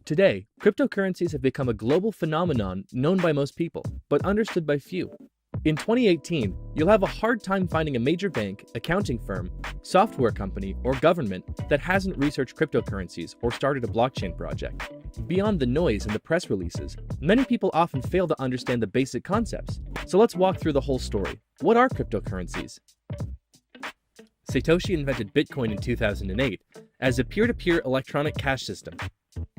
Today, cryptocurrencies have become a global phenomenon known by most people, but understood by few. In 2018, you'll have a hard time finding a major bank, accounting firm, software company, or government that hasn't researched cryptocurrencies or started a blockchain project. Beyond the noise and the press releases, many people often fail to understand the basic concepts. So let's walk through the whole story. What are cryptocurrencies? Satoshi invented Bitcoin in 2008 as a peer-to-peer electronic cash system.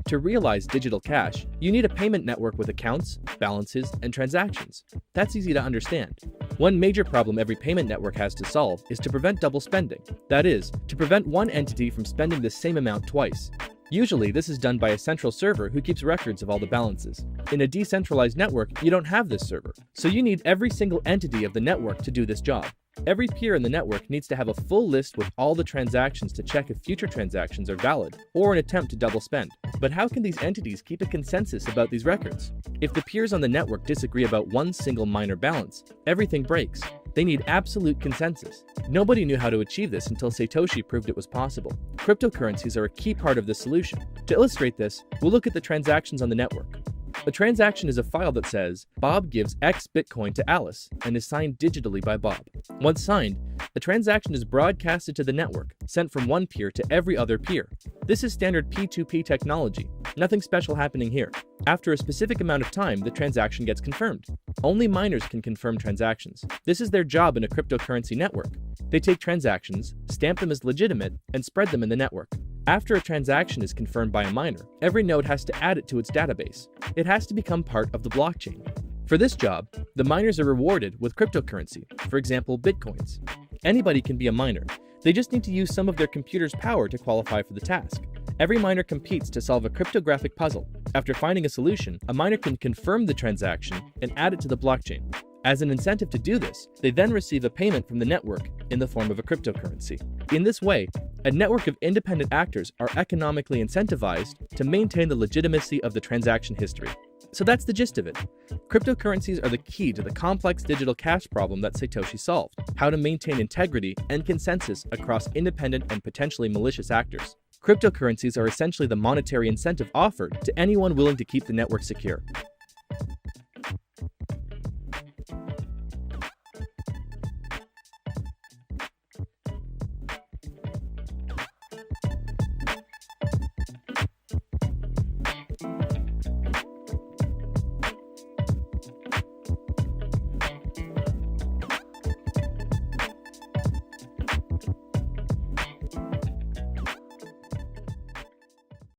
To realize digital cash, you need a payment network with accounts, balances, and transactions. That's easy to understand. One major problem every payment network has to solve is to prevent double spending. That is, to prevent one entity from spending the same amount twice. Usually, this is done by a central server who keeps records of all the balances. In a decentralized network, you don't have this server, so you need every single entity of the network to do this job. Every peer in the network needs to have a full list with all the transactions to check if future transactions are valid, or an attempt to double spend. But how can these entities keep a consensus about these records? If the peers on the network disagree about one single minor balance, everything breaks. They need absolute consensus. Nobody knew how to achieve this until Satoshi proved it was possible. Cryptocurrencies are a key part of this solution. To illustrate this, we'll look at the transactions on the network. A transaction is a file that says, Bob gives X Bitcoin to Alice and is signed digitally by Bob. Once signed, the transaction is broadcasted to the network, sent from one peer to every other peer. This is standard P2P technology. Nothing special happening here. After a specific amount of time, the transaction gets confirmed. Only miners can confirm transactions. This is their job in a cryptocurrency network. They take transactions, stamp them as legitimate, and spread them in the network. After a transaction is confirmed by a miner, every node has to add it to its database. It has to become part of the blockchain. For this job, the miners are rewarded with cryptocurrency, for example, bitcoins. Anybody can be a miner. They just need to use some of their computer's power to qualify for the task. Every miner competes to solve a cryptographic puzzle. After finding a solution, a miner can confirm the transaction and add it to the blockchain. As an incentive to do this, they then receive a payment from the network in the form of a cryptocurrency. In this way, a network of independent actors are economically incentivized to maintain the legitimacy of the transaction history. So that's the gist of it. Cryptocurrencies are the key to the complex digital cash problem that Satoshi solved: how to maintain integrity and consensus across independent and potentially malicious actors. Cryptocurrencies are essentially the monetary incentive offered to anyone willing to keep the network secure.